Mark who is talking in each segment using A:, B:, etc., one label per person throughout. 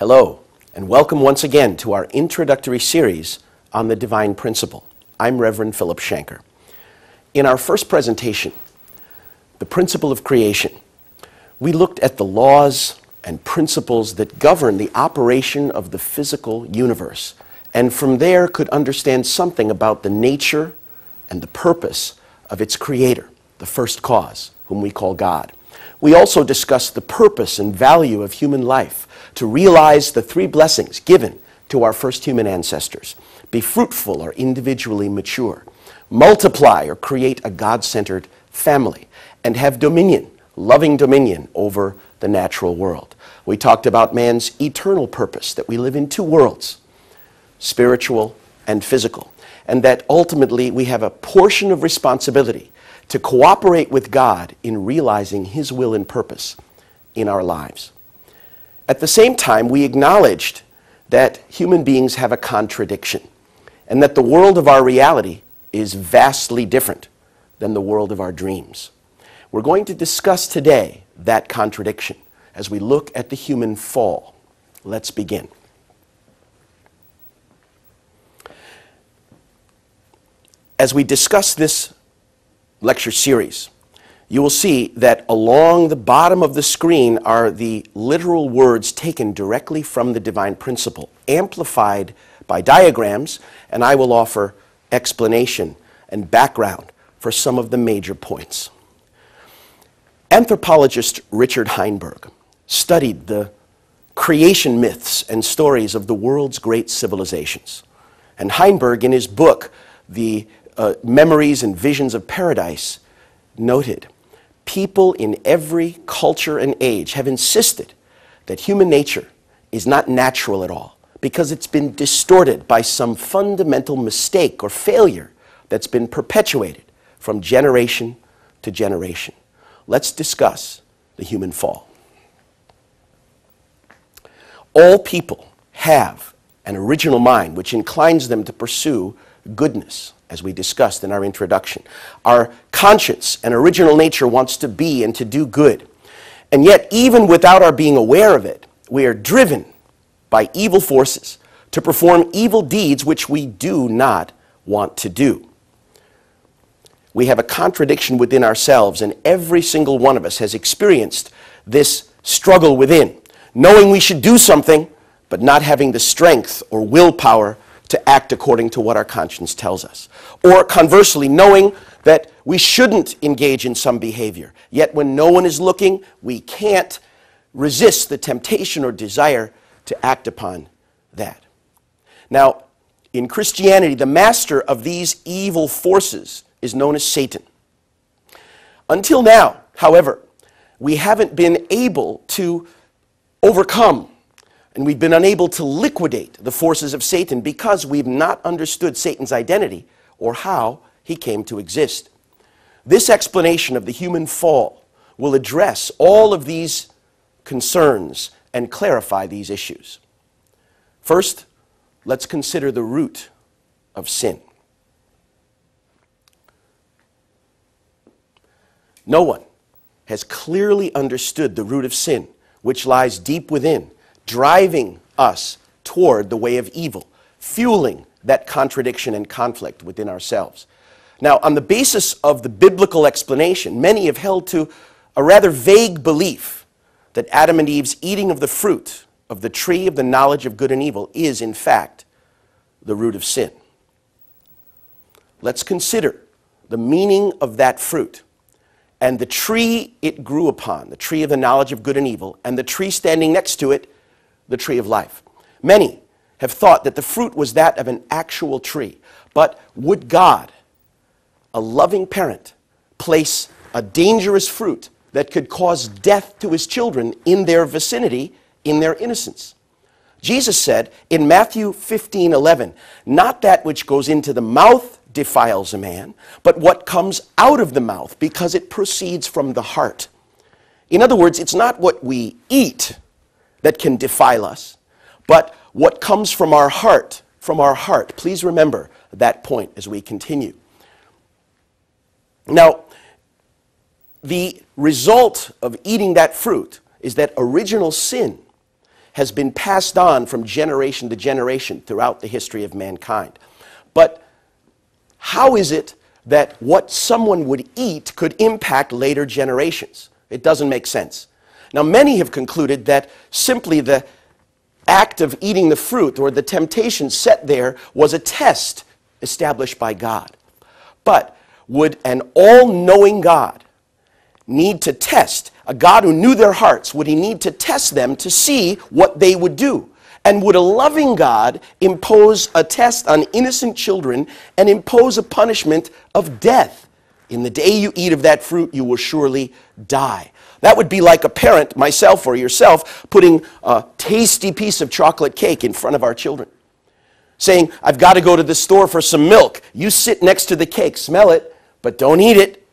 A: Hello, and welcome once again to our introductory series on the divine principle. I'm Reverend Philip Shanker. In our first presentation, the principle of creation, we looked at the laws and principles that govern the operation of the physical universe, and from there could understand something about the nature and the purpose of its creator, the first cause, whom we call God. We also discussed the purpose and value of human life to realize the three blessings given to our first human ancestors: be fruitful or individually mature, multiply or create a God-centered family, and have dominion, loving dominion over the natural world. We talked about man's eternal purpose, that we live in two worlds, spiritual and physical, and that ultimately we have a portion of responsibility to cooperate with God in realizing His will and purpose in our lives. At the same time, we acknowledged that human beings have a contradiction, and that the world of our reality is vastly different than the world of our dreams. We're going to discuss today that contradiction as we look at the human fall. Let's begin. As we discuss this lecture series, you will see that along the bottom of the screen are the literal words taken directly from the divine principle, amplified by diagrams, and I will offer explanation and background for some of the major points. Anthropologist Richard Heinberg studied the creation myths and stories of the world's great civilizations. And Heinberg, in his book, The Memories and Visions of Paradise, noted, people in every culture and age have insisted that human nature is not natural at all because it's been distorted by some fundamental mistake or failure that's been perpetuated from generation to generation. Let's discuss the human fall. All people have an original mind which inclines them to pursue goodness, as we discussed in our introduction. Our conscience and original nature wants to be and to do good. And yet, even without our being aware of it, we are driven by evil forces to perform evil deeds which we do not want to do. We have a contradiction within ourselves, and every single one of us has experienced this struggle within, knowing we should do something, but not having the strength or willpower to act according to what our conscience tells us. Or conversely, knowing that we shouldn't engage in some behavior, yet when no one is looking, we can't resist the temptation or desire to act upon that. Now, in Christianity, the master of these evil forces is known as Satan. Until now, however, we haven't been able to overcome, and we've been unable to liquidate the forces of Satan because we've not understood Satan's identity or how he came to exist. This explanation of the human fall will address all of these concerns and clarify these issues. First, let's consider the root of sin. No one has clearly understood the root of sin, which lies deep within, driving us toward the way of evil, fueling that contradiction and conflict within ourselves. Now, on the basis of the biblical explanation, many have held to a rather vague belief that Adam and Eve's eating of the fruit of the tree of the knowledge of good and evil is, in fact, the root of sin. Let's consider the meaning of that fruit and the tree it grew upon, the tree of the knowledge of good and evil, and the tree standing next to it, the tree of life. Many have thought that the fruit was that of an actual tree. But would God, a loving parent, place a dangerous fruit that could cause death to His children in their vicinity, in their innocence? Jesus said in Matthew 15:11, "Not that which goes into the mouth defiles a man, but what comes out of the mouth, because it proceeds from the heart." In other words, it's not what we eat that can defile us, but what comes from our heart, from our heart. Please remember that point as we continue. Now, the result of eating that fruit is that original sin has been passed on from generation to generation throughout the history of mankind. But how is it that what someone would eat could impact later generations? It doesn't make sense. Now, many have concluded that simply the act of eating the fruit or the temptation set there was a test established by God. But would an all-knowing God need to test, a God who knew their hearts, would he need to test them to see what they would do? And would a loving God impose a test on innocent children and impose a punishment of death? In the day you eat of that fruit, you will surely die. That would be like a parent, myself or yourself, putting a tasty piece of chocolate cake in front of our children, saying, I've got to go to the store for some milk. You sit next to the cake, smell it, but don't eat it.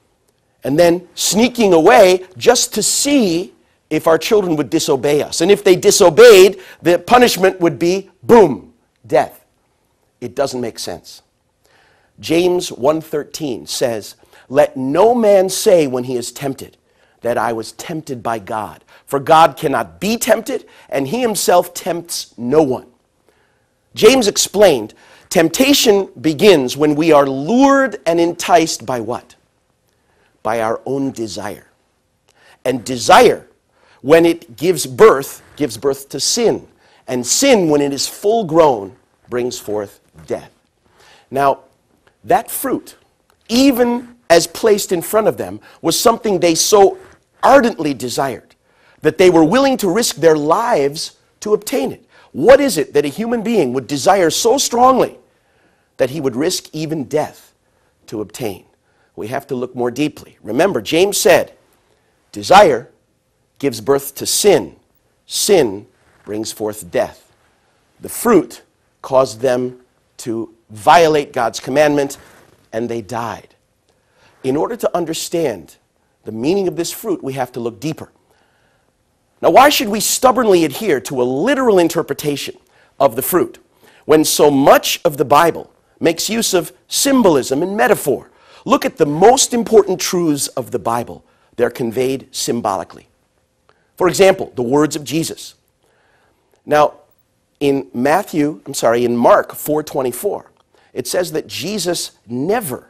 A: And then sneaking away just to see if our children would disobey us. And if they disobeyed, the punishment would be, boom, death. It doesn't make sense. James 1:13 says, let no man say when he is tempted that I was tempted by God. For God cannot be tempted, and he himself tempts no one. James explained, temptation begins when we are lured and enticed by what? By our own desire. And desire, when it gives birth to sin. And sin, when it is full grown, brings forth death. Now, that fruit, even as placed in front of them, was something they so ardently desired that they were willing to risk their lives to obtain it. What is it that a human being would desire so strongly that he would risk even death to obtain? We have to look more deeply. Remember, James said, desire gives birth to sin. Sin brings forth death. The fruit caused them to violate God's commandment, and they died. In order to understand the meaning of this fruit, we have to look deeper. Now, why should we stubbornly adhere to a literal interpretation of the fruit when so much of the Bible makes use of symbolism and metaphor? Look at the most important truths of the Bible. They're conveyed symbolically. For example, the words of Jesus. Now, in Mark 4:24, it says that Jesus never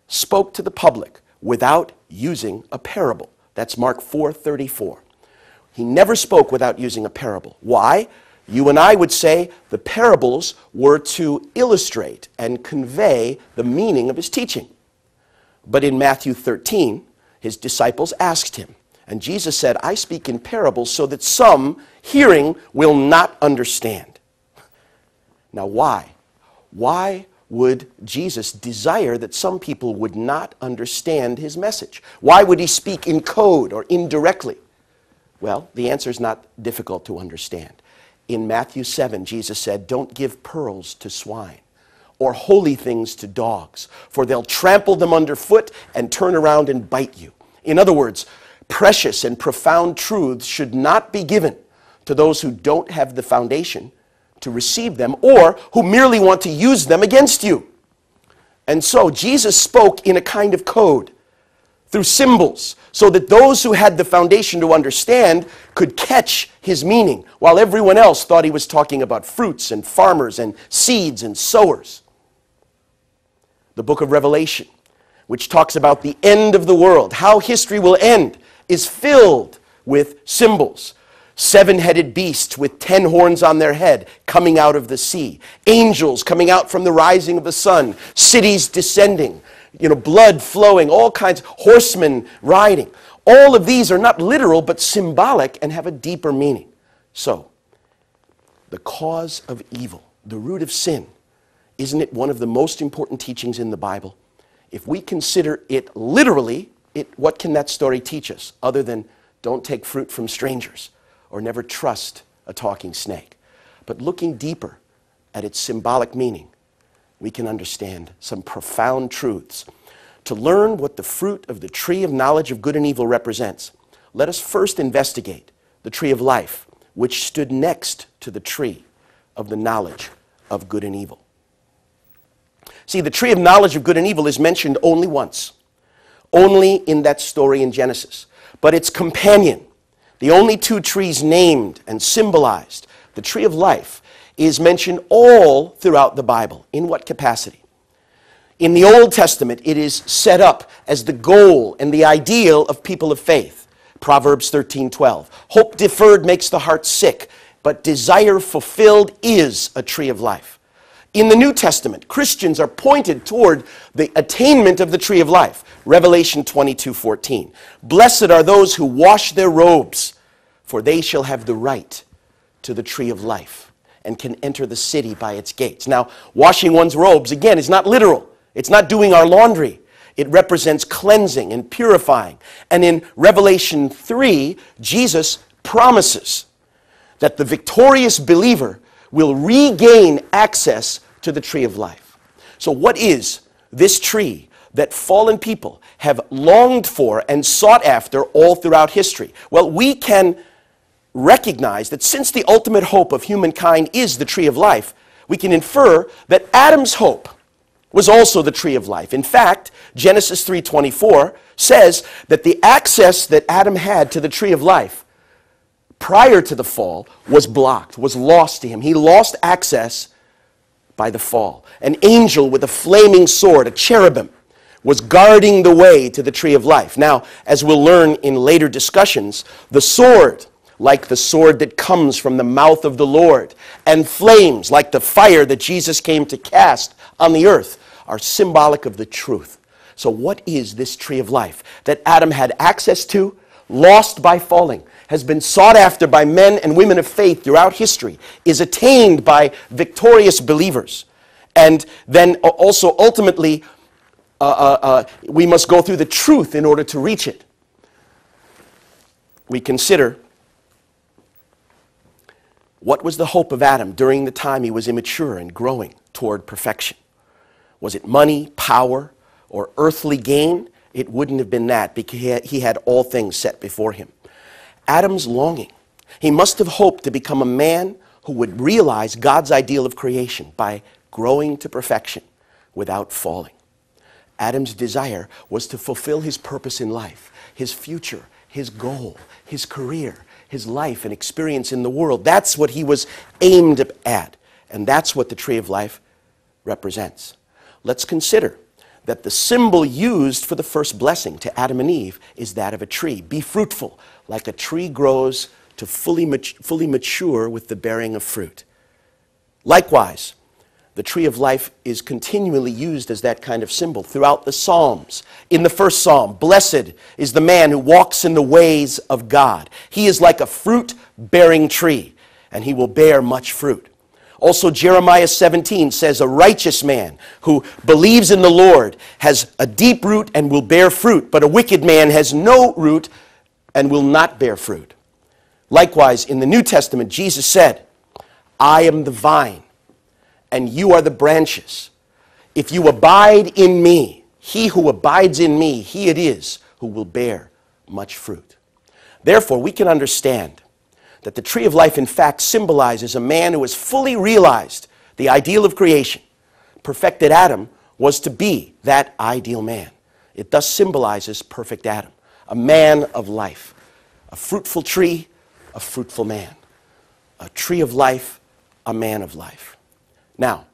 A: spoke to the public without using a parable. That's Mark 4:34. He never spoke without using a parable. Why? You and I would say the parables were to illustrate and convey the meaning of his teaching. But in Matthew 13, his disciples asked him, and Jesus said, I speak in parables so that some hearing will not understand. Now why? Why would Jesus desire that some people would not understand his message? Why would he speak in code or indirectly? Well, the answer is not difficult to understand. In Matthew 7, Jesus said, don't give pearls to swine or holy things to dogs, for they'll trample them underfoot and turn around and bite you. In other words, precious and profound truths should not be given to those who don't have the foundation to receive them or who merely want to use them against you. And so Jesus spoke in a kind of code through symbols so that those who had the foundation to understand could catch his meaning, while everyone else thought he was talking about fruits and farmers and seeds and sowers. The book of Revelation, which talks about the end of the world, how history will end, is filled with symbols. 7-headed beasts with 10 horns on their head coming out of the sea. Angels coming out from the rising of the sun. Cities descending. Blood flowing. All kinds. Horsemen riding. All of these are not literal but symbolic and have a deeper meaning. So, the cause of evil, the root of sin, isn't it one of the most important teachings in the Bible? If we consider it literally, what can that story teach us other than don't take fruit from strangers or never trust a talking snake? But looking deeper at its symbolic meaning, we can understand some profound truths. To learn what the fruit of the tree of knowledge of good and evil represents, let us first investigate the tree of life, which stood next to the tree of the knowledge of good and evil. See, the tree of knowledge of good and evil is mentioned only once, only in that story in Genesis. But its companion, the only two trees named and symbolized the tree of life, is mentioned all throughout the Bible. In what capacity? In the Old Testament, it is set up as the goal and the ideal of people of faith. Proverbs 13:12. Hope deferred makes the heart sick, but desire fulfilled is a tree of life. In the New Testament, Christians are pointed toward the attainment of the tree of life. Revelation 22:14. Blessed are those who wash their robes, for they shall have the right to the tree of life and can enter the city by its gates. Now, washing one's robes, again, is not literal. It's not doing our laundry. It represents cleansing and purifying. And in Revelation 3, Jesus promises that the victorious believer will regain access to the tree of life. So what is this tree that fallen people have longed for and sought after all throughout history? Well, we can recognize that since the ultimate hope of humankind is the tree of life, we can infer that Adam's hope was also the tree of life. In fact, Genesis 3:24 says that the access that Adam had to the tree of life prior to the fall was blocked, was lost to him. He lost access by the fall. An angel with a flaming sword, a cherubim, was guarding the way to the tree of life. Now, as we'll learn in later discussions, the sword, like the sword that comes from the mouth of the Lord, and flames, like the fire that Jesus came to cast on the earth, are symbolic of the truth. So what is this tree of life that Adam had access to, lost by falling, has been sought after by men and women of faith throughout history, is attained by victorious believers, and then also ultimately we must go through the truth in order to reach it? We consider what was the hope of Adam during the time he was immature and growing toward perfection. Was it money, power, or earthly gain? It wouldn't have been that, because he had all things set before him. Adam's longing. He must have hoped to become a man who would realize God's ideal of creation by growing to perfection without falling. Adam's desire was to fulfill his purpose in life, his future, his goal, his career, his life and experience in the world. That's what he was aimed at, and that's what the tree of life represents. Let's consider that the symbol used for the first blessing to Adam and Eve is that of a tree. Be fruitful, like a tree grows to fully mature with the bearing of fruit. Likewise, the tree of life is continually used as that kind of symbol throughout the Psalms. In the first Psalm, blessed is the man who walks in the ways of God. He is like a fruit-bearing tree, and he will bear much fruit. Also, Jeremiah 17 says, a righteous man who believes in the Lord has a deep root and will bear fruit, but a wicked man has no root and will not bear fruit. Likewise, in the New Testament, Jesus said, I am the vine, and you are the branches. If you abide in me, he who abides in me, he it is who will bear much fruit. Therefore, we can understand that the tree of life, in fact, symbolizes a man who has fully realized the ideal of creation. Perfected Adam was to be that ideal man. It thus symbolizes perfect Adam, a man of life, a fruitful tree, a fruitful man, a tree of life, a man of life. Now,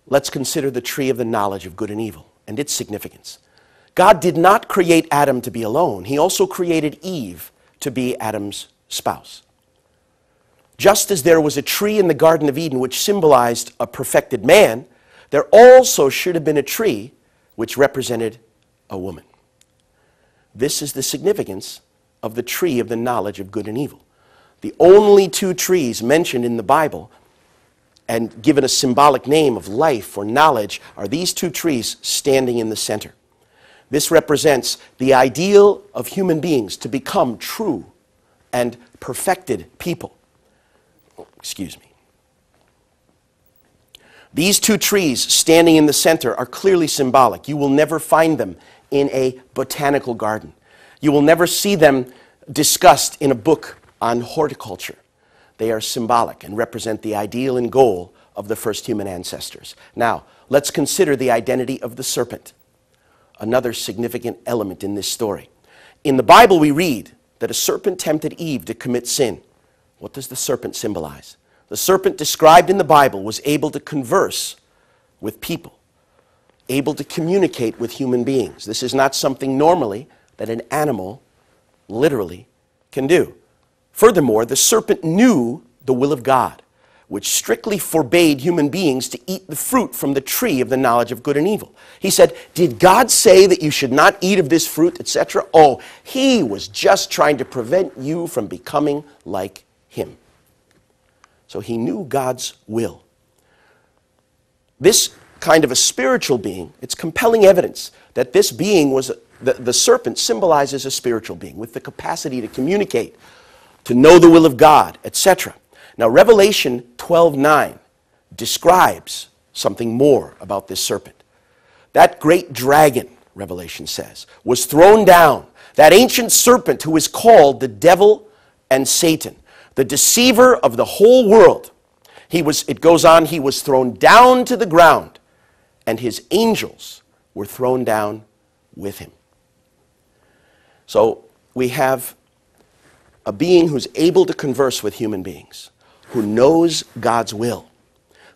A: let's consider the tree of the knowledge of good and evil and its significance. God did not create Adam to be alone. He also created Eve to be Adam's spouse. Just as there was a tree in the Garden of Eden which symbolized a perfected man, there also should have been a tree which represented a woman. This is the significance of the tree of the knowledge of good and evil. The only two trees mentioned in the Bible and given a symbolic name of life or knowledge are these two trees standing in the center. This represents the ideal of human beings to become true and perfected people. Excuse me. These two trees standing in the center are clearly symbolic. You will never find them in a botanical garden. You will never see them discussed in a book on horticulture. They are symbolic and represent the ideal and goal of the first human ancestors. Now, let's consider the identity of the serpent, another significant element in this story. In the Bible, we read that a serpent tempted Eve to commit sin. What does the serpent symbolize? The serpent described in the Bible was able to converse with people, able to communicate with human beings. This is not something normally that an animal literally can do. Furthermore, the serpent knew the will of God, which strictly forbade human beings to eat the fruit from the tree of the knowledge of good and evil. He said, did God say that you should not eat of this fruit, etc.? Oh, he was just trying to prevent you from becoming like him. So he knew God's will. This kind of a spiritual being, it's compelling evidence that this being was, the serpent symbolizes a spiritual being with the capacity to communicate, to know the will of God, etc. Now, Revelation 12:9 describes something more about this serpent. That great dragon, Revelation says, was thrown down, that ancient serpent who is called the devil and Satan, the deceiver of the whole world. It goes on, he was thrown down to the ground, and his angels were thrown down with him. So we have a being who's able to converse with human beings, who knows God's will,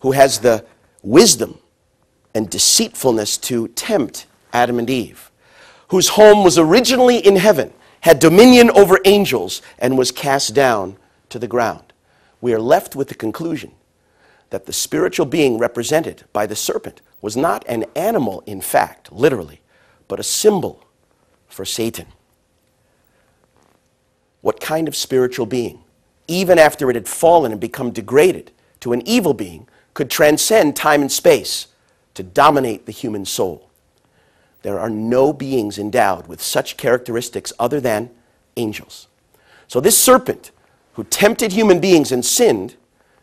A: who has the wisdom and deceitfulness to tempt Adam and Eve, whose home was originally in heaven, had dominion over angels, and was cast down to the ground. We are left with the conclusion that the spiritual being represented by the serpent was not an animal in fact, literally, but a symbol for Satan. What kind of spiritual being, even after it had fallen and become degraded to an evil being, could transcend time and space to dominate the human soul? There are no beings endowed with such characteristics other than angels. So this serpent who tempted human beings and sinned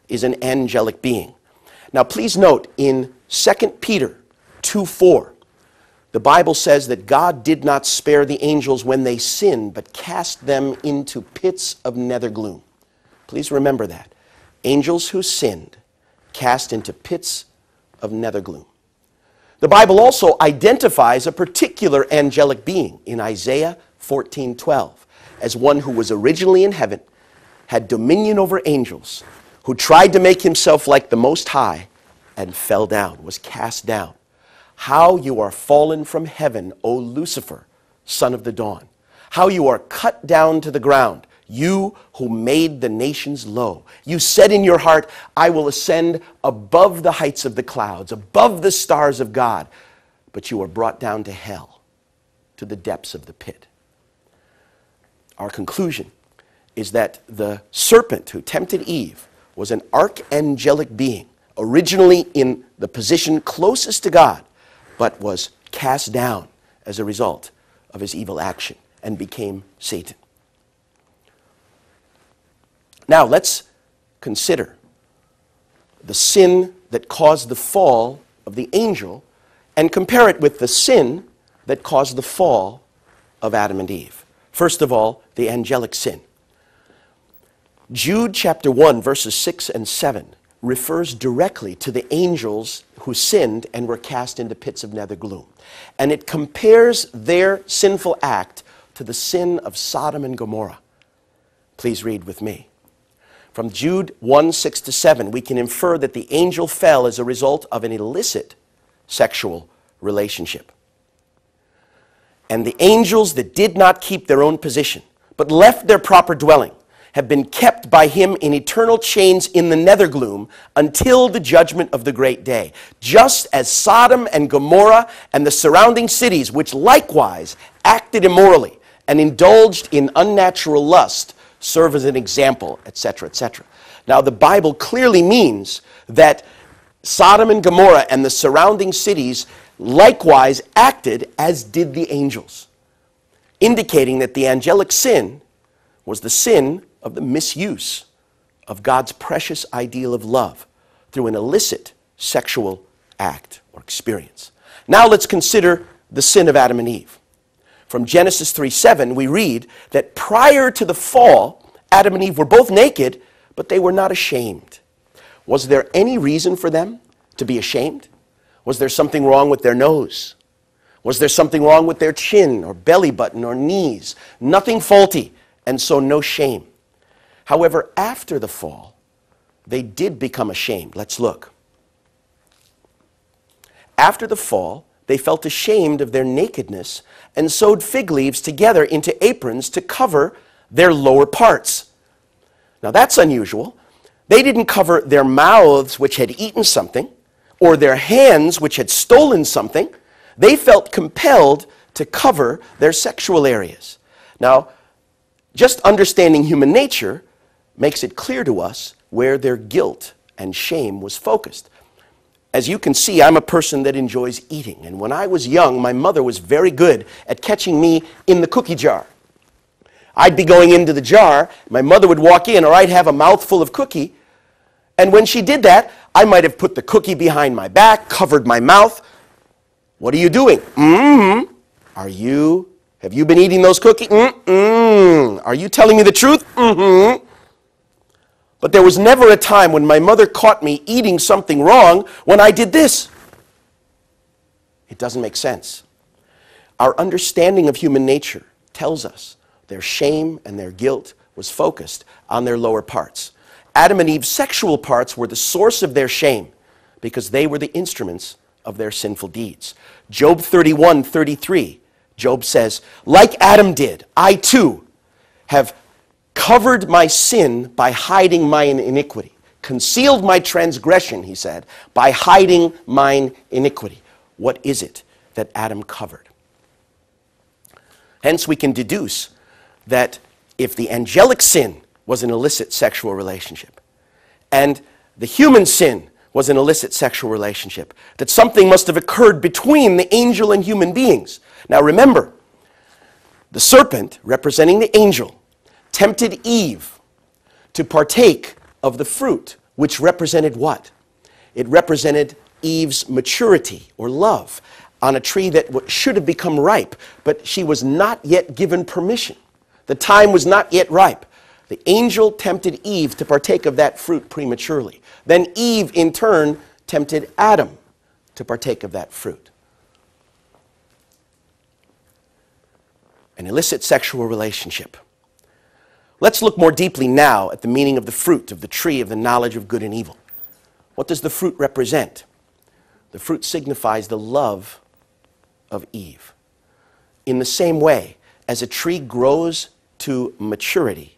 A: is an angelic being. Now please note in 2 Peter 2:4, the Bible says that God did not spare the angels when they sinned, but cast them into pits of nether gloom. Please remember that. Angels who sinned, cast into pits of nether gloom. The Bible also identifies a particular angelic being in Isaiah 14:12 as one who was originally in heaven, had dominion over angels, who tried to make himself like the Most High and fell down, was cast down. How you are fallen from heaven, O Lucifer, son of the dawn. How you are cut down to the ground, you who made the nations low. You said in your heart, I will ascend above the heights of the clouds, above the stars of God. But you are brought down to hell, to the depths of the pit. Our conclusion is that the serpent who tempted Eve was an archangelic being, originally in the position closest to God, but was cast down as a result of his evil action and became Satan. Now let's consider the sin that caused the fall of the angel and compare it with the sin that caused the fall of Adam and Eve. First of all, the angelic sin. Jude chapter 1, verses 6 and 7 refers directly to the angels who sinned and were cast into pits of nether gloom. And it compares their sinful act to the sin of Sodom and Gomorrah. Please read with me. From Jude 1, 6 to 7, we can infer that the angel fell as a result of an illicit sexual relationship. And the angels that did not keep their own position, but left their proper dwelling, have been kept by him in eternal chains in the nether gloom until the judgment of the great day. Just as Sodom and Gomorrah and the surrounding cities, which likewise acted immorally and indulged in unnatural lust, serve as an example, etc., etc. Now, the Bible clearly means that Sodom and Gomorrah and the surrounding cities likewise acted as did the angels, indicating that the angelic sin was the sin of the misuse of God's precious ideal of love through an illicit sexual act or experience. Now let's consider the sin of Adam and Eve. From Genesis 3:7, we read that prior to the fall, Adam and Eve were both naked, but they were not ashamed. Was there any reason for them to be ashamed? Was there something wrong with their nose? Was there something wrong with their chin or belly button or knees? Nothing faulty, and so no shame. However, after the fall, they did become ashamed. Let's look. After the fall, they felt ashamed of their nakedness and sewed fig leaves together into aprons to cover their lower parts. Now that's unusual. They didn't cover their mouths, which had eaten something, or their hands, which had stolen something. They felt compelled to cover their sexual areas. Now, just understanding human nature makes it clear to us where their guilt and shame was focused. As you can see, I'm a person that enjoys eating. And when I was young, my mother was very good at catching me in the cookie jar. I'd be going into the jar, my mother would walk in, or I'd have a mouthful of cookie. And when she did that, I might have put the cookie behind my back, covered my mouth. What are you doing? Mm-hmm. Have you been eating those cookies? Mm-mm. Are you telling me the truth? Mm-hmm. But there was never a time when my mother caught me eating something wrong when I did this. It doesn't make sense. Our understanding of human nature tells us their shame and their guilt was focused on their lower parts. Adam and Eve's sexual parts were the source of their shame because they were the instruments of their sinful deeds. Job 31:33, Job says, like Adam did, I too have covered my sin by hiding mine iniquity. Concealed my transgression, he said, by hiding mine iniquity. What is it that Adam covered? Hence we can deduce that if the angelic sin was an illicit sexual relationship and the human sin was an illicit sexual relationship, that something must have occurred between the angel and human beings. Now remember, the serpent, representing the angel, tempted Eve to partake of the fruit, which represented what? It represented Eve's maturity or love on a tree that should have become ripe, but she was not yet given permission. The time was not yet ripe. The angel tempted Eve to partake of that fruit prematurely. Then Eve, in turn, tempted Adam to partake of that fruit. An illicit sexual relationship. Let's look more deeply now at the meaning of the fruit of the tree of the knowledge of good and evil. What does the fruit represent? The fruit signifies the love of Eve. In the same way, as a tree grows to maturity,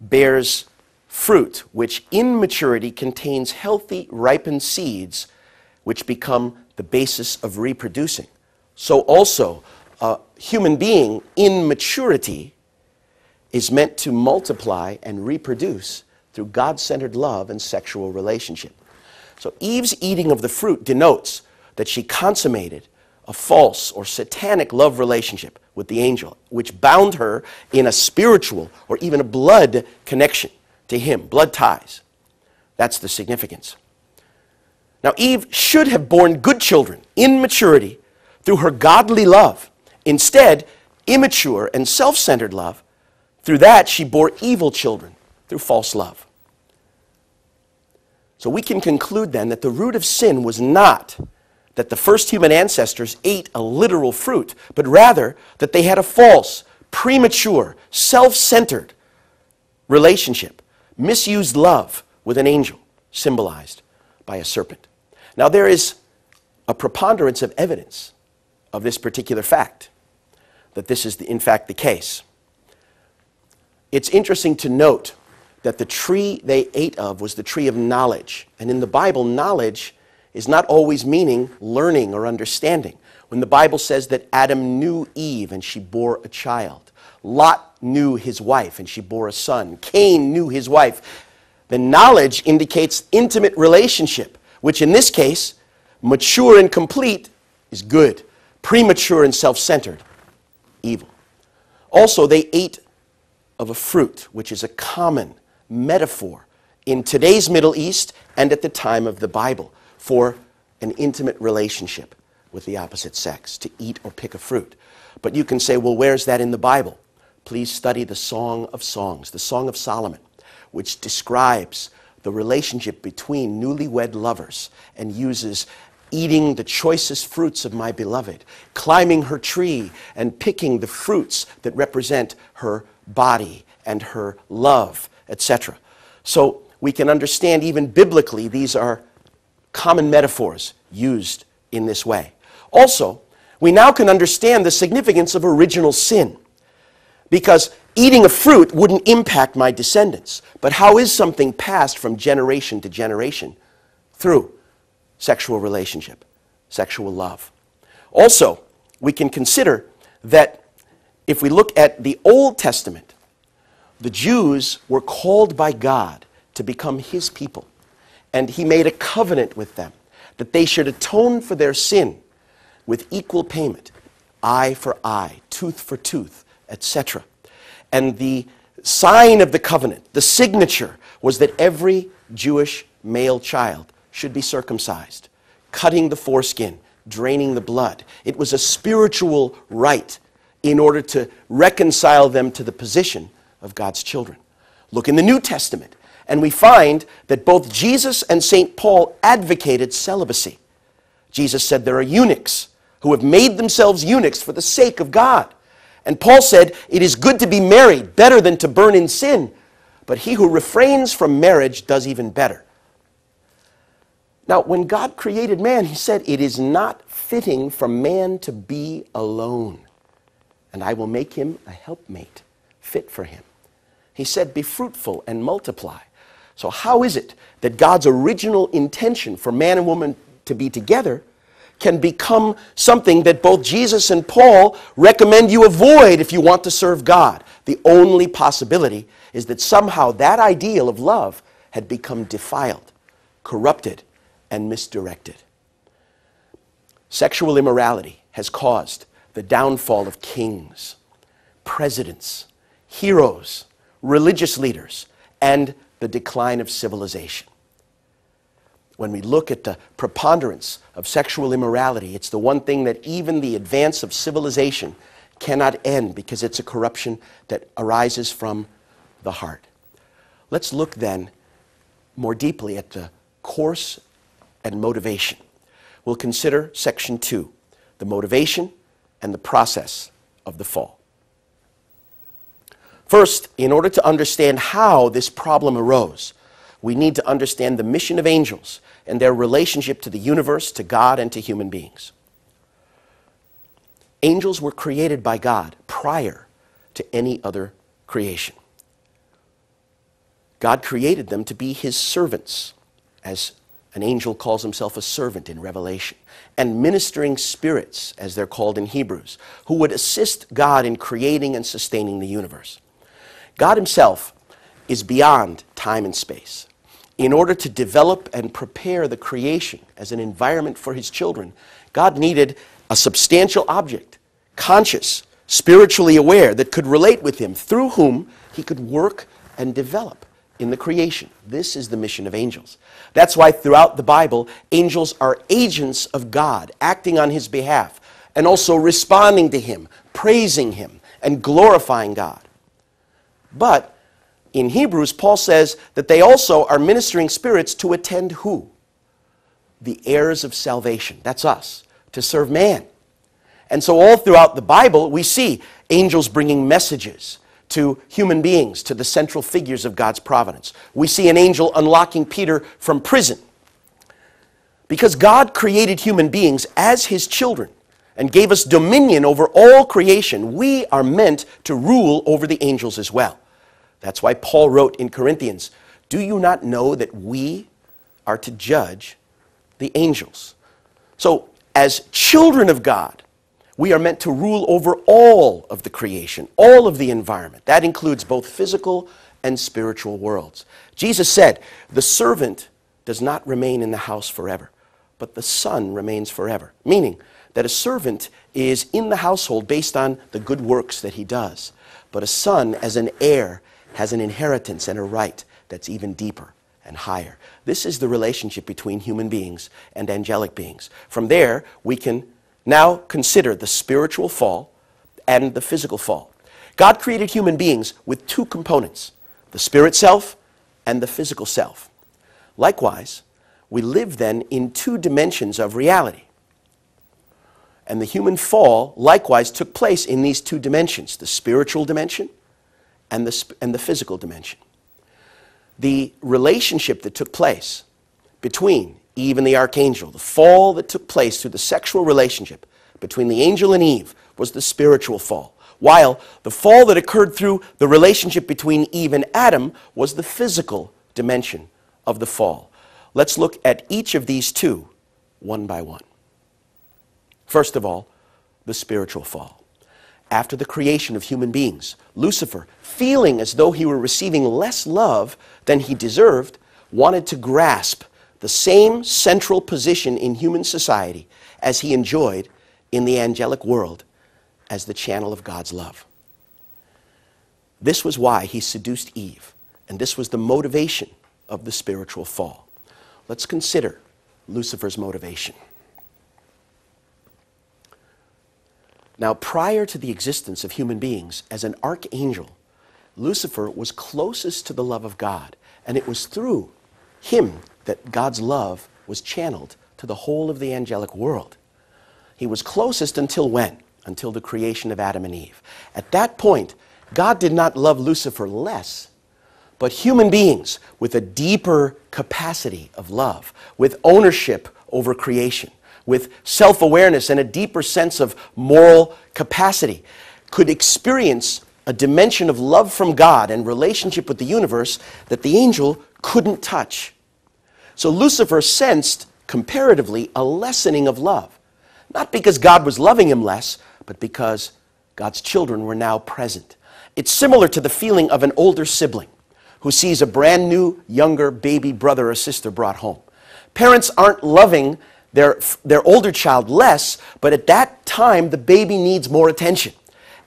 A: bears fruit, which in maturity contains healthy, ripened seeds, which become the basis of reproducing. So also, a human being in maturity is meant to multiply and reproduce through God-centered love and sexual relationship. So Eve's eating of the fruit denotes that she consummated a false or satanic love relationship with the angel, which bound her in a spiritual or even a blood connection to him, blood ties. That's the significance. Now Eve should have borne good children in maturity through her godly love. Instead, immature and self-centered love, through that, she bore evil children through false love. So we can conclude then that the root of sin was not that the first human ancestors ate a literal fruit, but rather that they had a false, premature, self-centered relationship, misused love with an angel, symbolized by a serpent. Now there is a preponderance of evidence of this particular fact, that this is in fact the case. It's interesting to note that the tree they ate of was the tree of knowledge. And in the Bible, knowledge is not always meaning learning or understanding. When the Bible says that Adam knew Eve and she bore a child, Lot knew his wife and she bore a son, Cain knew his wife, then knowledge indicates intimate relationship, which in this case, mature and complete, is good. Premature and self-centered, evil. Also, they ate of a fruit, which is a common metaphor in today's Middle East and at the time of the Bible for an intimate relationship with the opposite sex, to eat or pick a fruit. But you can say, well, where's that in the Bible? Please study the Song of Songs, the Song of Solomon, which describes the relationship between newlywed lovers and uses eating the choicest fruits of my beloved, climbing her tree and picking the fruits that represent her body and her love etc. So we can understand even biblically these are common metaphors used in this way. Also, we now can understand the significance of original sin, because eating a fruit wouldn't impact my descendants. But how is something passed from generation to generation? Through sexual relationship, sexual love. Also, we can consider that if we look at the Old Testament, the Jews were called by God to become his people. And he made a covenant with them that they should atone for their sin with equal payment, eye for eye, tooth for tooth, etc. And the sign of the covenant, the signature, was that every Jewish male child should be circumcised, cutting the foreskin, draining the blood. It was a spiritual rite in order to reconcile them to the position of God's children. Look in the New Testament, and we find that both Jesus and St. Paul advocated celibacy. Jesus said there are eunuchs who have made themselves eunuchs for the sake of God. And Paul said, it is good to be married, better than to burn in sin. But he who refrains from marriage does even better. Now, when God created man, he said, it is not fitting for man to be alone. And I will make him a helpmate fit for him. He said, be fruitful and multiply. So how is it that God's original intention for man and woman to be together can become something that both Jesus and Paul recommend you avoid if you want to serve God? The only possibility is that somehow that ideal of love had become defiled, corrupted, and misdirected. Sexual immorality has caused the downfall of kings, presidents, heroes, religious leaders, and the decline of civilization. When we look at the preponderance of sexual immorality, it's the one thing that even the advance of civilization cannot end, because it's a corruption that arises from the heart. Let's look then more deeply at the course and motivation. We'll consider section 2, the motivation and the process of the fall. First, in order to understand how this problem arose, we need to understand the mission of angels and their relationship to the universe, to God, and to human beings. Angels were created by God prior to any other creation. God created them to be his servants, as an angel calls himself a servant in Revelation, and ministering spirits, as they're called in Hebrews, who would assist God in creating and sustaining the universe. God himself is beyond time and space. In order to develop and prepare the creation as an environment for his children, God needed a substantial object, conscious, spiritually aware, that could relate with him, through whom he could work and develop in the creation. This is the mission of angels. That's why throughout the Bible, angels are agents of God, acting on his behalf, and also responding to him, praising him, and glorifying God. But in Hebrews, Paul says that they also are ministering spirits to attend who? The heirs of salvation. That's us, to serve man. And so all throughout the Bible, we see angels bringing messages to human beings, to the central figures of God's providence. We see an angel unlocking Peter from prison. Because God created human beings as his children and gave us dominion over all creation, we are meant to rule over the angels as well. That's why Paul wrote in Corinthians, do you not know that we are to judge the angels? So, as children of God, we are meant to rule over all of the creation, all of the environment. That includes both physical and spiritual worlds. Jesus said, the servant does not remain in the house forever, but the son remains forever. Meaning that a servant is in the household based on the good works that he does. But a son, as an heir, has an inheritance and a right that's even deeper and higher. This is the relationship between human beings and angelic beings. From there, we can now consider the spiritual fall and the physical fall. God created human beings with two components, the spirit self and the physical self. Likewise, we live then in two dimensions of reality. And the human fall likewise took place in these two dimensions, the spiritual dimension and the physical dimension. the relationship that took place between Eve and the archangel, the fall that took place through the sexual relationship between the angel and Eve, was the spiritual fall, while the fall that occurred through the relationship between Eve and Adam was the physical dimension of the fall. Let's look at each of these two one by one. First of all, the spiritual fall. After the creation of human beings, Lucifer, feeling as though he were receiving less love than he deserved, wanted to grasp the same central position in human society as he enjoyed in the angelic world as the channel of God's love. This was why he seduced Eve, and this was the motivation of the spiritual fall. Let's consider Lucifer's motivation. Now, prior to the existence of human beings, as an archangel, Lucifer was closest to the love of God, and it was through him that God's love was channeled to the whole of the angelic world. He was closest until when? Until the creation of Adam and Eve. At that point, God did not love Lucifer less, but human beings with a deeper capacity of love, with ownership over creation, with self-awareness and a deeper sense of moral capacity, could experience a dimension of love from God and relationship with the universe that the angel couldn't touch. So Lucifer sensed, comparatively, a lessening of love. Not because God was loving him less, but because God's children were now present. It's similar to the feeling of an older sibling who sees a brand new, younger baby brother or sister brought home. Parents aren't loving their older child less, but at that time, the baby needs more attention.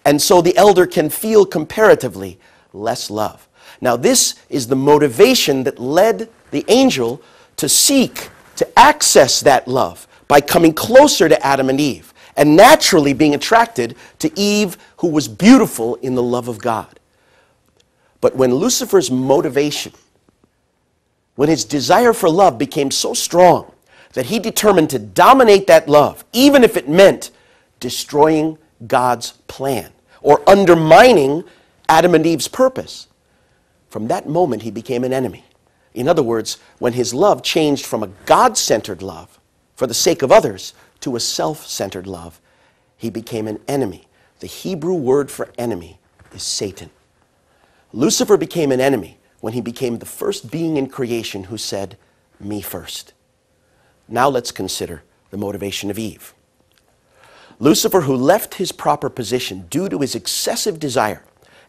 A: And so the elder can feel comparatively less love. Now, this is the motivation that led the angel to seek to access that love by coming closer to Adam and Eve, and naturally being attracted to Eve, who was beautiful in the love of God. But when Lucifer's motivation, when his desire for love became so strong that he determined to dominate that love, even if it meant destroying God's plan or undermining Adam and Eve's purpose, from that moment he became an enemy. In other words, when his love changed from a God-centered love for the sake of others to a self-centered love, he became an enemy. The Hebrew word for enemy is Satan. Lucifer became an enemy when he became the first being in creation who said, "Me first." Now let's consider the motivation of Eve. Lucifer, who left his proper position due to his excessive desire,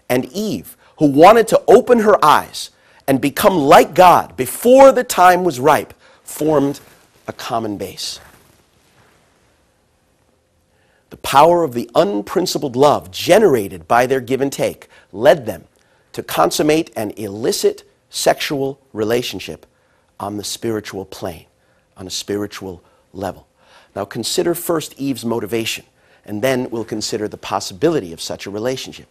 A: and Eve, who wanted to open her eyes and become like God before the time was ripe, formed a common base. The power of the unprincipled love generated by their give and take led them to consummate an illicit sexual relationship on the spiritual plane, on a spiritual level. Now consider first Eve's motivation, and then we'll consider the possibility of such a relationship.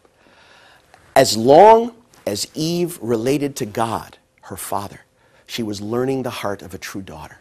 A: As long as Eve related to God, her father, she was learning the heart of a true daughter.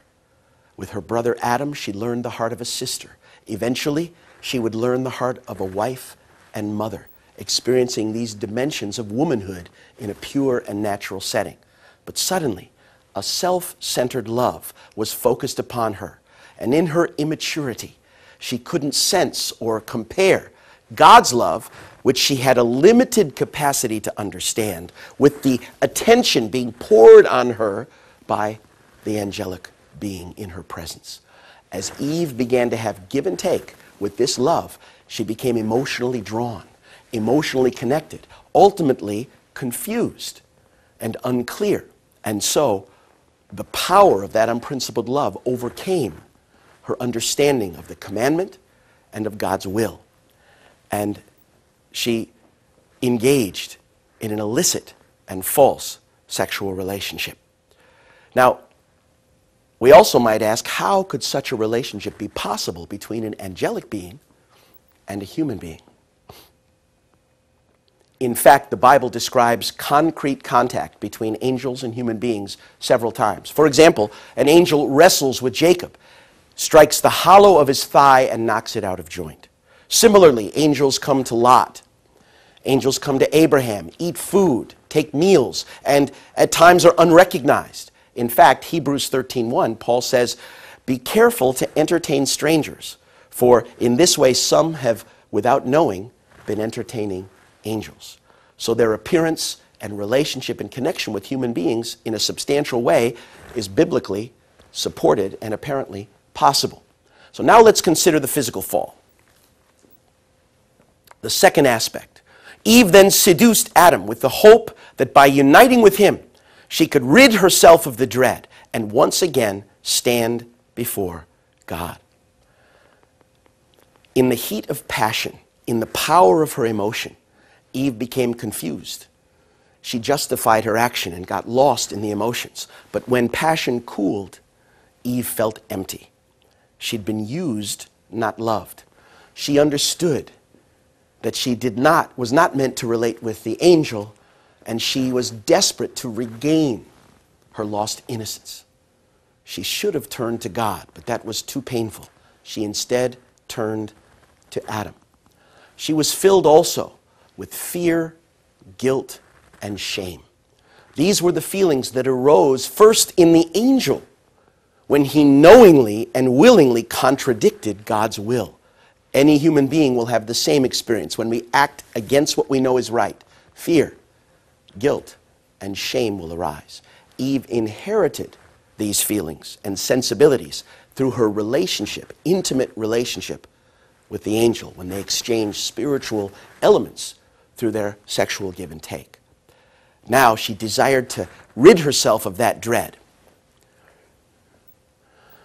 A: With her brother Adam, she learned the heart of a sister. Eventually, she would learn the heart of a wife and mother, experiencing these dimensions of womanhood in a pure and natural setting. But suddenly, a self-centered love was focused upon her, and in her immaturity, she couldn't sense or compare God's love, which she had a limited capacity to understand, with the attention being poured on her by the angelic being in her presence. As Eve began to have give and take with this love, she became emotionally drawn, emotionally connected, ultimately confused and unclear. And so the power of that unprincipled love overcame her understanding of the commandment and of God's will. And she engaged in an illicit and false sexual relationship. Now, we also might ask, how could such a relationship be possible between an angelic being and a human being? In fact, the Bible describes concrete contact between angels and human beings several times. For example, an angel wrestles with Jacob, strikes the hollow of his thigh, and knocks it out of joint. Similarly, angels come to Lot Angels come to Abraham, eat food, take meals, and at times are unrecognized. In fact, Hebrews 13:1, Paul says, "Be careful to entertain strangers, for in this way some have, without knowing, been entertaining angels." So their appearance and relationship and connection with human beings in a substantial way is biblically supported and apparently possible. So now let's consider the physical fall. The second aspect. Eve then seduced Adam with the hope that by uniting with him, she could rid herself of the dread and once again stand before God. In the heat of passion, in the power of her emotion, Eve became confused. She justified her action and got lost in the emotions. But when passion cooled, Eve felt empty. She'd been used, not loved. She understood that she was not meant to relate with the angel, and she was desperate to regain her lost innocence. She should have turned to God, but that was too painful. She instead turned to Adam. She was filled also with fear, guilt, and shame. These were the feelings that arose first in the angel when he knowingly and willingly contradicted God's will. Any human being will have the same experience when we act against what we know is right. Fear, guilt, and shame will arise. Eve inherited these feelings and sensibilities through her relationship, intimate relationship with the angel when they exchanged spiritual elements through their sexual give and take. Now she desired to rid herself of that dread.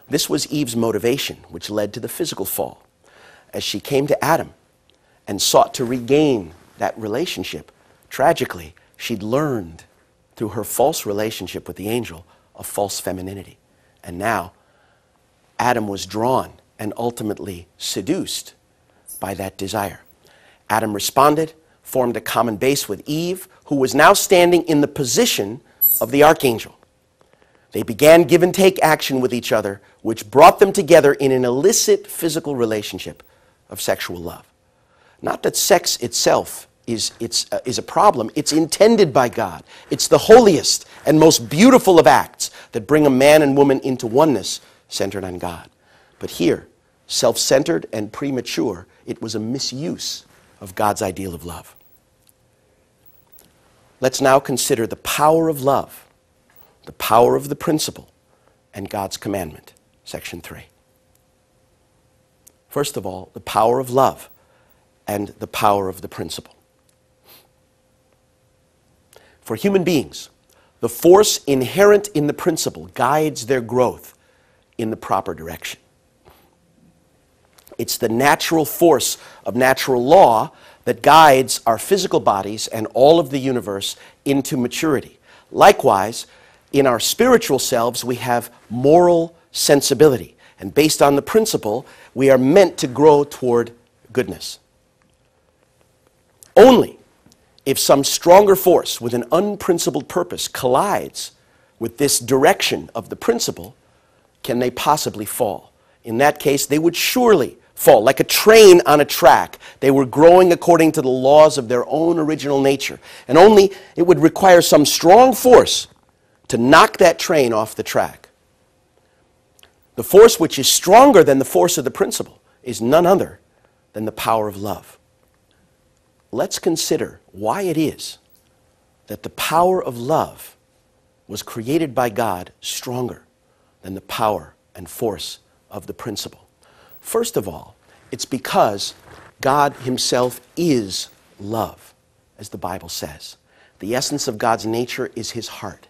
A: This was Eve's motivation, which led to the physical fall. As she came to Adam and sought to regain that relationship, tragically, she'd learned through her false relationship with the angel a false femininity. And now, Adam was drawn and ultimately seduced by that desire. Adam responded, formed a common base with Eve, who was now standing in the position of the archangel. They began give and take action with each other, which brought them together in an illicit physical relationship of sexual love. Not that sex itself is a problem. It's intended by God. It's the holiest and most beautiful of acts that bring a man and woman into oneness centered on God. But here, self-centered and premature, it was a misuse of God's ideal of love. Let's now consider the power of love, the power of the principle, and God's commandment, section 3. First of all, the power of love and the power of the principle. For human beings, the force inherent in the principle guides their growth in the proper direction. It's the natural force of natural law that guides our physical bodies and all of the universe into maturity. Likewise, in our spiritual selves, we have moral sensibility. And based on the principle, we are meant to grow toward goodness. Only if some stronger force with an unprincipled purpose collides with this direction of the principle, can they possibly fall. In that case, they would surely fall. Like a train on a track, they were growing according to the laws of their own original nature. And only it would require some strong force to knock that train off the track. The force which is stronger than the force of the principle is none other than the power of love. Let's consider why it is that the power of love was created by God stronger than the power and force of the principle. First of all, it's because God himself is love, as the Bible says. The essence of God's nature is his heart,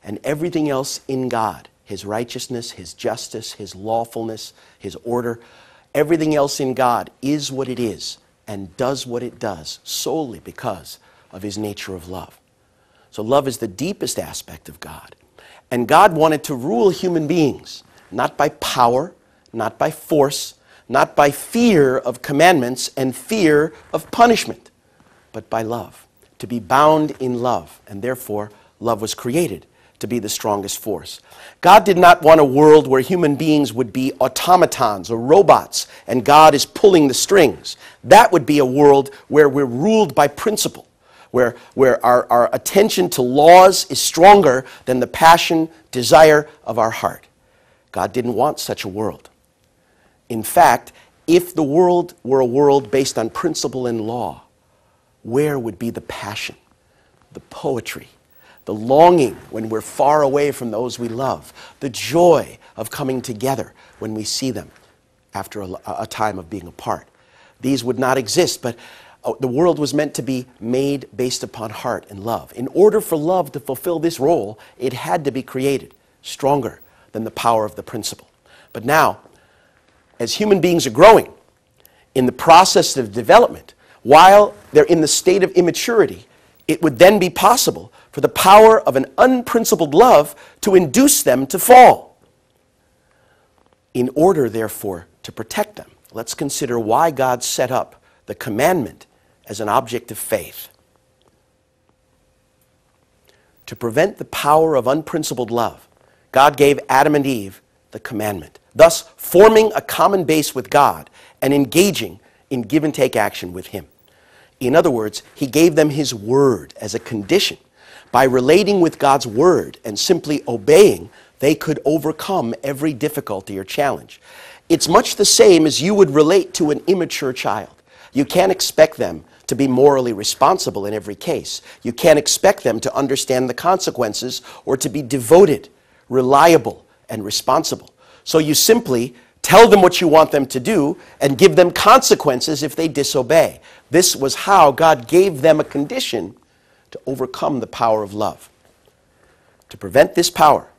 A: and everything else in God, his righteousness, his justice, his lawfulness, his order, everything else in God is what it is and does what it does solely because of his nature of love. So love is the deepest aspect of God. And God wanted to rule human beings, not by power, not by force, not by fear of commandments and fear of punishment, but by love, to be bound in love. And therefore, love was created to be the strongest force. God did not want a world where human beings would be automatons or robots and God is pulling the strings. That would be a world where we're ruled by principle, where our attention to laws is stronger than the passion, desire of our heart. God didn't want such a world. In fact, if the world were a world based on principle and law, where would be the passion, the poetry, the longing when we're far away from those we love, the joy of coming together when we see them after a time of being apart? These would not exist, but the world was meant to be made based upon heart and love. In order for love to fulfill this role, it had to be created stronger than the power of the principle. But now, as human beings are growing in the process of development, while they're in the state of immaturity, it would then be possible for the power of an unprincipled love to induce them to fall. In order, therefore, to protect them, let's consider why God set up the commandment as an object of faith. To prevent the power of unprincipled love, God gave Adam and Eve the commandment, thus forming a common base with God and engaging in give-and-take action with Him. In other words, He gave them His word as a condition. By relating with God's word and simply obeying, they could overcome every difficulty or challenge. It's much the same as you would relate to an immature child. You can't expect them to be morally responsible in every case. You can't expect them to understand the consequences or to be devoted, reliable, and responsible. So you simply tell them what you want them to do and give them consequences if they disobey. This was how God gave them a condition to overcome the power of love. To prevent this power,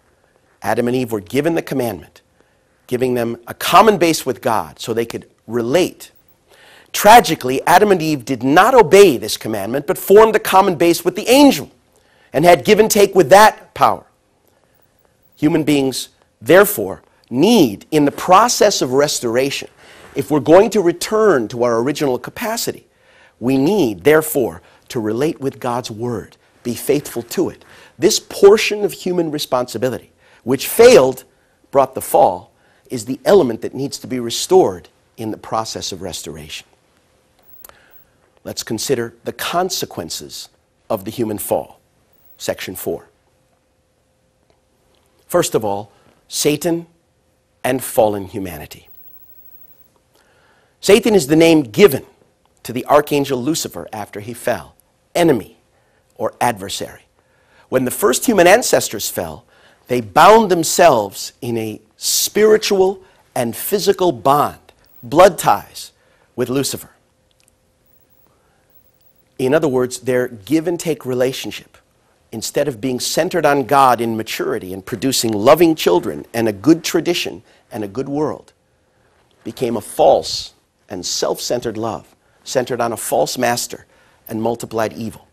A: Adam and Eve were given the commandment, giving them a common base with God so they could relate. Tragically, Adam and Eve did not obey this commandment, but formed a common base with the angel and had give and take with that power. Human beings, therefore, need, in the process of restoration, if we're going to return to our original capacity, we need, therefore, to relate with God's word, be faithful to it. This portion of human responsibility, which failed, brought the fall, is the element that needs to be restored in the process of restoration. Let's consider the consequences of the human fall. Section 4. First of all, Satan and fallen humanity. Satan is the name given to the archangel Lucifer after he fell, enemy or adversary. When the first human ancestors fell, they bound themselves in a spiritual and physical bond, blood ties, with Lucifer. In other words, their give and take relationship, instead of being centered on God in maturity and producing loving children and a good tradition and a good world, became a false and self-centered love, centered on a false master and multiplied evil.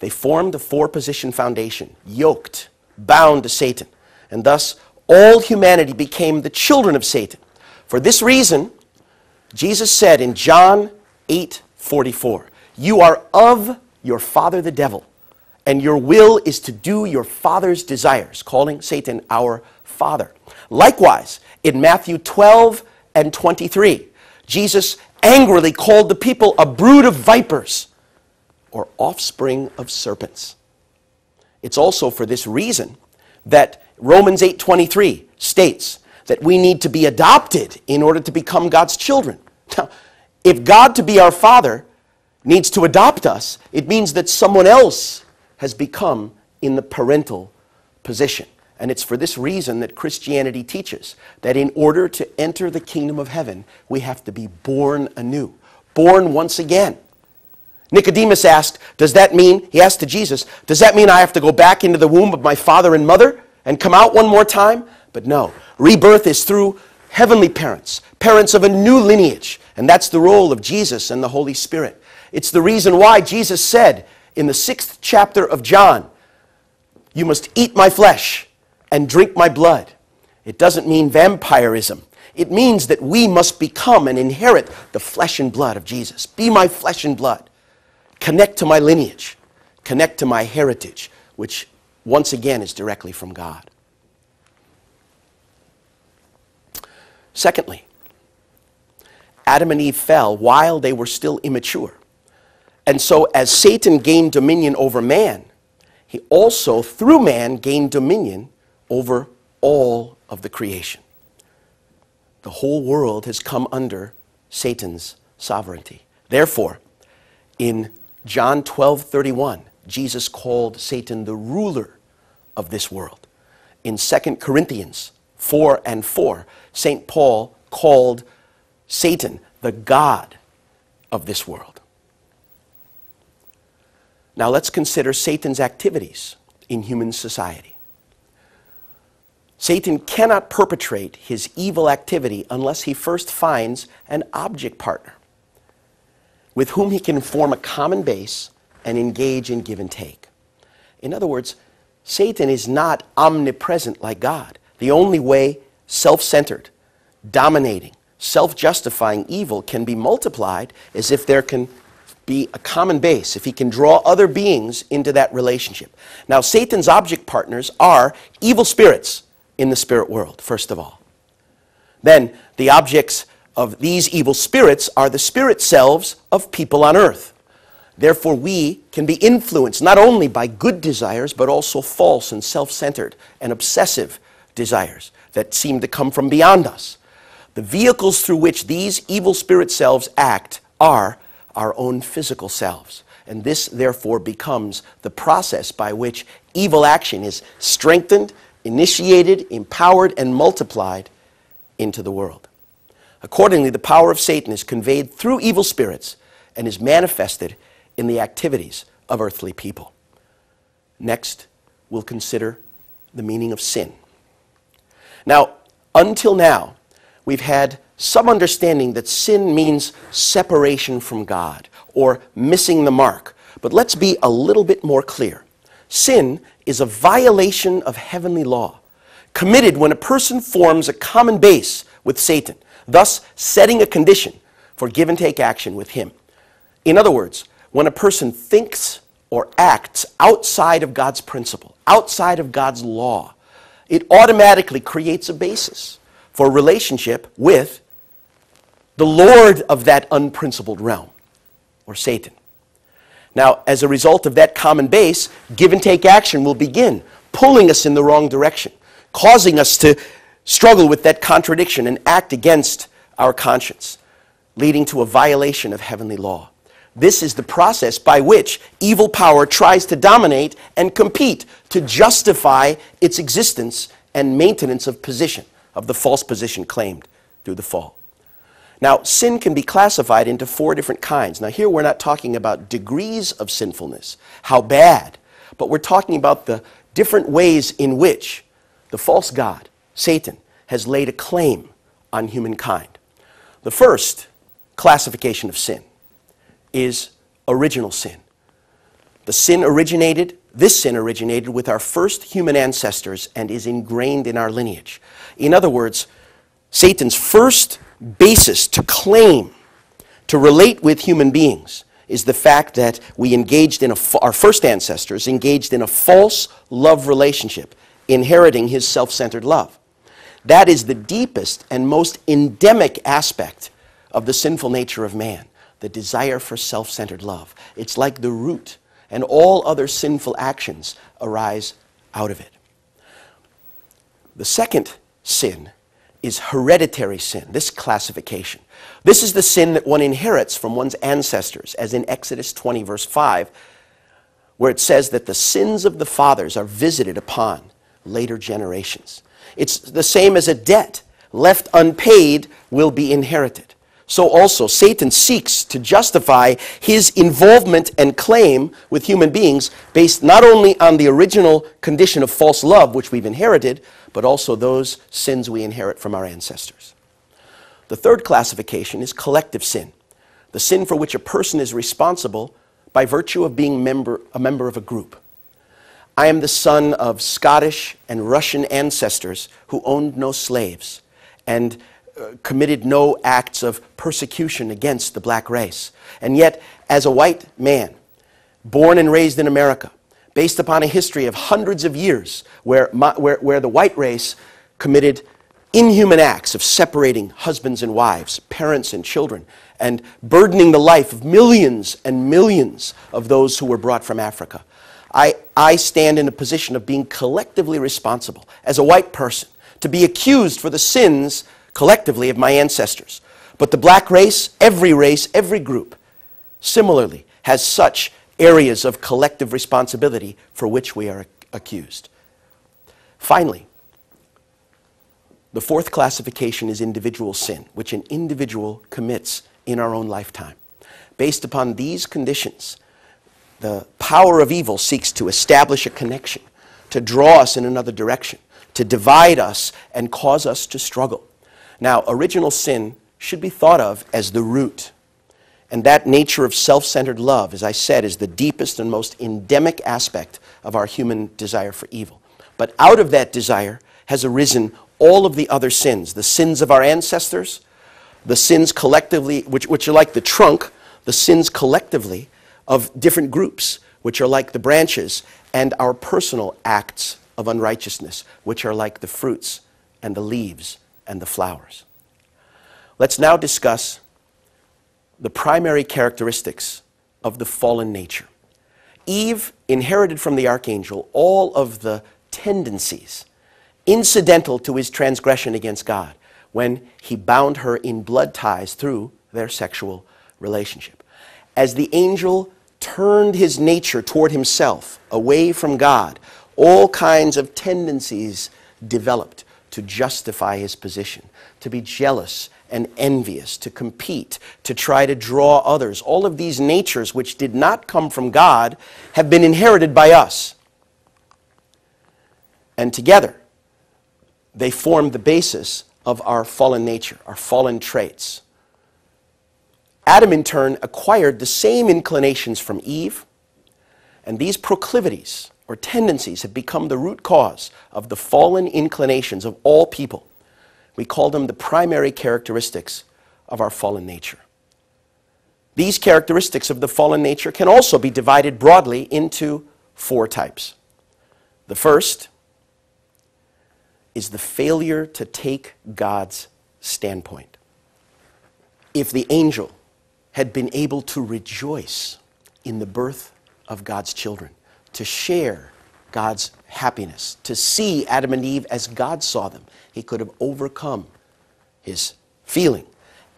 A: They formed a four-position foundation, yoked, bound to Satan, and thus all humanity became the children of Satan. For this reason, Jesus said in John 8:44, "You are of your father the devil, and your will is to do your father's desires," calling Satan our father. Likewise, in Matthew 12:23, Jesus angrily called the people a brood of vipers, or offspring of serpents. It's also for this reason that Romans 8:23 states that we need to be adopted in order to become God's children. Now, if God to be our Father needs to adopt us, it means that someone else has become in the parental position. And it's for this reason that Christianity teaches that in order to enter the kingdom of heaven, we have to be born anew, born once again. Nicodemus asked, he asked to Jesus, does that mean I have to go back into the womb of my father and mother and come out one more time? But no, rebirth is through heavenly parents, parents of a new lineage, and that's the role of Jesus and the Holy Spirit. It's the reason why Jesus said in the 6th chapter of John, "You must eat my flesh and drink my blood." It doesn't mean vampirism. It means that we must become and inherit the flesh and blood of Jesus. Be my flesh and blood. Connect to my lineage. Connect to my heritage, which once again, is directly from God. Secondly, Adam and Eve fell while they were still immature. And so as Satan gained dominion over man, he also, through man, gained dominion over all of the creation. The whole world has come under Satan's sovereignty. Therefore, in John 12:31, Jesus called Satan the ruler of this world. In 2 Corinthians 4:4, St. Paul called Satan the god of this world. Now let's consider Satan's activities in human society. Satan cannot perpetrate his evil activity unless he first finds an object partner with whom he can form a common base and engage in give and take. In other words, Satan is not omnipresent like God. The only way self-centered, dominating, self-justifying evil can be multiplied is if there can be a common base, if he can draw other beings into that relationship. Now, Satan's object partners are evil spirits in the spirit world, first of all. Then, the objects of these evil spirits are the spirit selves of people on earth. Therefore, we can be influenced not only by good desires, but also false and self-centered and obsessive desires that seem to come from beyond us. The vehicles through which these evil spirit selves act are our own physical selves. And this, therefore, becomes the process by which evil action is strengthened, initiated, empowered, and multiplied into the world. Accordingly, the power of Satan is conveyed through evil spirits and is manifested in the activities of earthly people. Next, we'll consider the meaning of sin. Now, until now, we've had some understanding that sin means separation from God or missing the mark. But let's be a little bit more clear. Sin is a violation of heavenly law, committed when a person forms a common base with Satan, thus setting a condition for give and take action with him. In other words, when a person thinks or acts outside of God's principle, outside of God's law, it automatically creates a basis for a relationship with the Lord of that unprincipled realm, or Satan. Now, as a result of that common base, give and take action will begin, pulling us in the wrong direction, causing us to struggle with that contradiction and act against our conscience, leading to a violation of heavenly law. This is the process by which evil power tries to dominate and compete to justify its existence and maintenance of position, of the false position claimed through the fall. Now, sin can be classified into 4 different kinds. Now, here we're not talking about degrees of sinfulness, how bad, but we're talking about the different ways in which the false god, Satan, has laid a claim on humankind. The first classification of sin is original sin. This sin originated with our first human ancestors and is ingrained in our lineage. In other words, Satan's first basis to claim to relate with human beings is the fact that we engaged in our first ancestors engaged in a false love relationship, inheriting his self-centered love. That is the deepest and most endemic aspect of the sinful nature of man, the desire for self-centered love. It's like the root, and all other sinful actions arise out of it. The second sin is hereditary sin, this classification. This is the sin that one inherits from one's ancestors, as in Exodus 20, verse 5, where it says that the sins of the fathers are visited upon later generations. It's the same as a debt left unpaid will be inherited. So also, Satan seeks to justify his involvement and claim with human beings based not only on the original condition of false love, which we've inherited, but also those sins we inherit from our ancestors. The third classification is collective sin, the sin for which a person is responsible by virtue of being a member of a group. I am the son of Scottish and Russian ancestors who owned no slaves and committed no acts of persecution against the black race. And yet, as a white man, born and raised in America, based upon a history of hundreds of years where the white race committed inhuman acts of separating husbands and wives, parents and children, and burdening the life of millions and millions of those who were brought from Africa. I stand in a position of being collectively responsible as a white person to be accused for the sins collectively of my ancestors. But the black race, every group, similarly has such areas of collective responsibility for which we are accused. Finally, the fourth classification is individual sin, which an individual commits in our own lifetime. Based upon these conditions, the power of evil seeks to establish a connection, to draw us in another direction, to divide us and cause us to struggle. Now, original sin should be thought of as the root. And that nature of self-centered love, as I said, is the deepest and most endemic aspect of our human desire for evil. But out of that desire has arisen all of the other sins, the sins of our ancestors, the sins collectively, which are like the trunk, the sins collectively of different groups, which are like the branches, and our personal acts of unrighteousness, which are like the fruits and the leaves and the flowers. Let's now discuss the primary characteristics of the fallen nature. Eve inherited from the archangel all of the tendencies incidental to his transgression against God when he bound her in blood ties through their sexual relationship. As the angel turned his nature toward himself, away from God, all kinds of tendencies developed to justify his position, to be jealous and envious, to compete, to try to draw others. All of these natures which did not come from God have been inherited by us. And together, they form the basis of our fallen nature, our fallen traits. Adam, in turn, acquired the same inclinations from Eve, and these proclivities or tendencies have become the root cause of the fallen inclinations of all people. We call them the primary characteristics of our fallen nature. These characteristics of the fallen nature can also be divided broadly into four types. The first is the failure to take God's standpoint. If the angel had been able to rejoice in the birth of God's children, to share God's happiness, to see Adam and Eve as God saw them, he could have overcome his feeling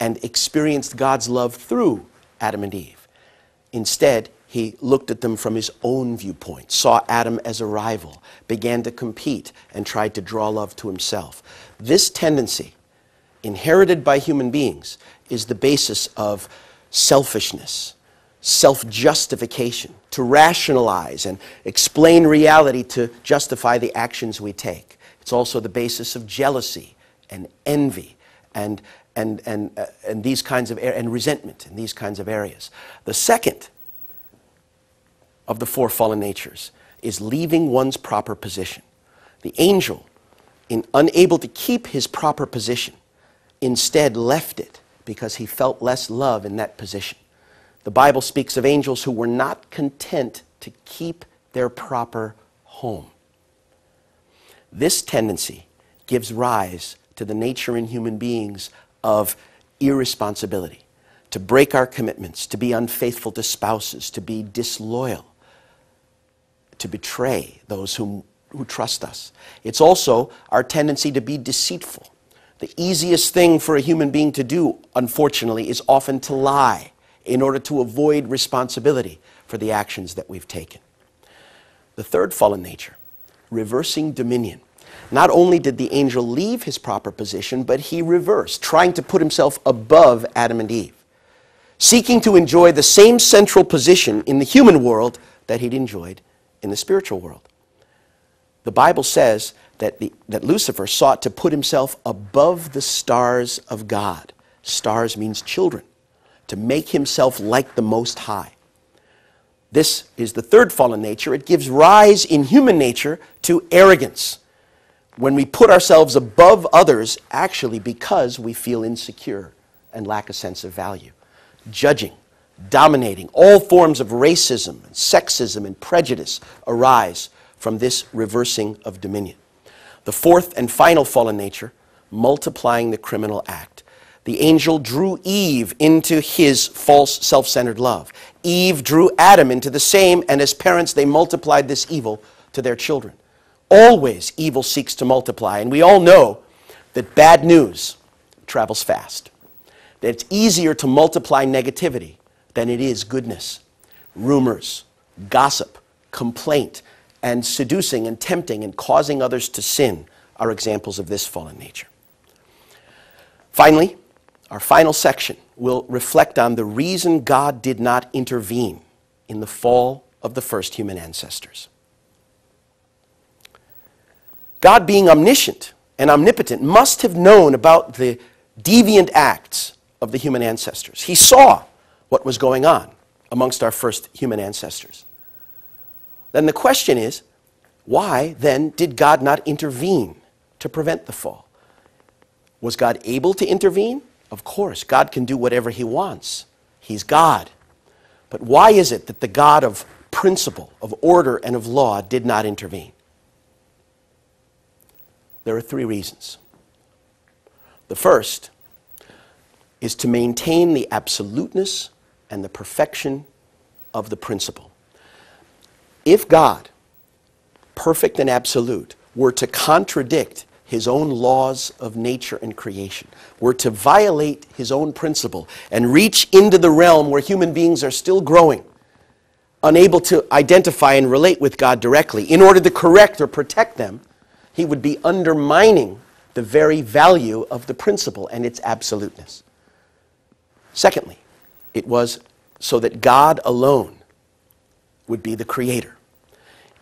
A: and experienced God's love through Adam and Eve. Instead, he looked at them from his own viewpoint, saw Adam as a rival, began to compete, and tried to draw love to himself. This tendency, inherited by human beings, is the basis of selfishness, self-justification, to rationalize and explain reality to justify the actions we take. It's also the basis of jealousy and envy and these kinds of and resentment in these kinds of areas. The second of the four fallen natures is leaving one's proper position. The angel, unable to keep his proper position, instead left it because he felt less love in that position. The Bible speaks of angels who were not content to keep their proper home. This tendency gives rise to the nature in human beings of irresponsibility, to break our commitments, to be unfaithful to spouses, to be disloyal, to betray those who trust us. It's also our tendency to be deceitful. The easiest thing for a human being to do, unfortunately, is often to lie in order to avoid responsibility for the actions that we've taken. The third fallen nature, reversing dominion. Not only did the angel leave his proper position, but he reversed, trying to put himself above Adam and Eve, seeking to enjoy the same central position in the human world that he'd enjoyed in the spiritual world. The Bible says that Lucifer sought to put himself above the stars of God. Stars means children. To make himself like the Most High. This is the third fallen nature. It gives rise in human nature to arrogance, when we put ourselves above others actually because we feel insecure and lack a sense of value. Judging, dominating. All forms of racism, and sexism, and prejudice arise from this reversing of dominion. The fourth and final fallen nature, multiplying the criminal act. The angel drew Eve into his false self-centered love. Eve drew Adam into the same, and as parents they multiplied this evil to their children. Always evil seeks to multiply, and we all know that bad news travels fast. That it's easier to multiply negativity than it is goodness. Rumors, gossip, complaint, and seducing and tempting and causing others to sin are examples of this fallen nature. Finally, our final section will reflect on the reason God did not intervene in the fall of the first human ancestors. God, being omniscient and omnipotent, must have known about the deviant acts of the human ancestors. He saw what was going on amongst our first human ancestors. Then the question is, why then did God not intervene to prevent the fall? Was God able to intervene? Of course, God can do whatever he wants. He's God. But why is it that the God of principle, of order, and of law did not intervene? There are three reasons. The first is to maintain the absoluteness and the perfection of the principle. If God, perfect and absolute, were to contradict his own laws of nature and creation, were to violate his own principle and reach into the realm where human beings are still growing, unable to identify and relate with God directly, in order to correct or protect them, he would be undermining the very value of the principle and its absoluteness. Secondly, it was so that God alone would be the creator.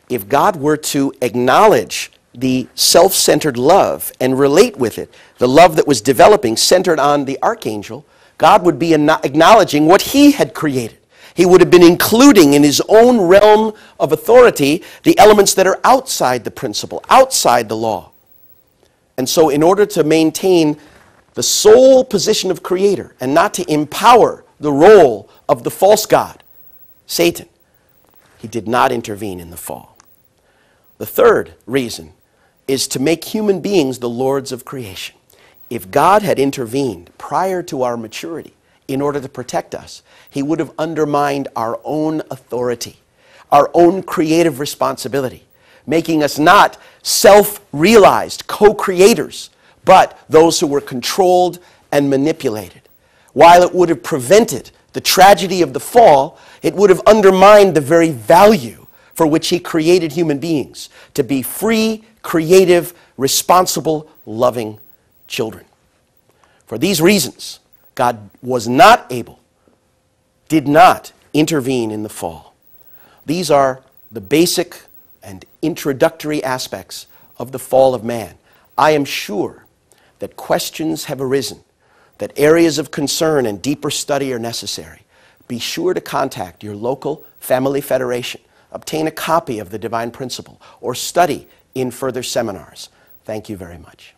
A: If God were to acknowledge the self-centered love and relate with it, the love that was developing centered on the archangel, God would be acknowledging what he had created. He would have been including in his own realm of authority the elements that are outside the principle, outside the law. And so in order to maintain the sole position of creator and not to empower the role of the false god, Satan, he did not intervene in the fall. The third reason is to make human beings the lords of creation. If God had intervened prior to our maturity in order to protect us, he would have undermined our own authority, our own creative responsibility, making us not self-realized co-creators, but those who were controlled and manipulated. While it would have prevented the tragedy of the fall, it would have undermined the very value for which he created human beings, to be free, creative, responsible, loving children. For these reasons, God was not able, did not intervene in the fall. These are the basic and introductory aspects of the fall of man. I am sure that questions have arisen, that areas of concern and deeper study are necessary. Be sure to contact your local family federation, obtain a copy of the Divine Principle, or study in further seminars. Thank you very much.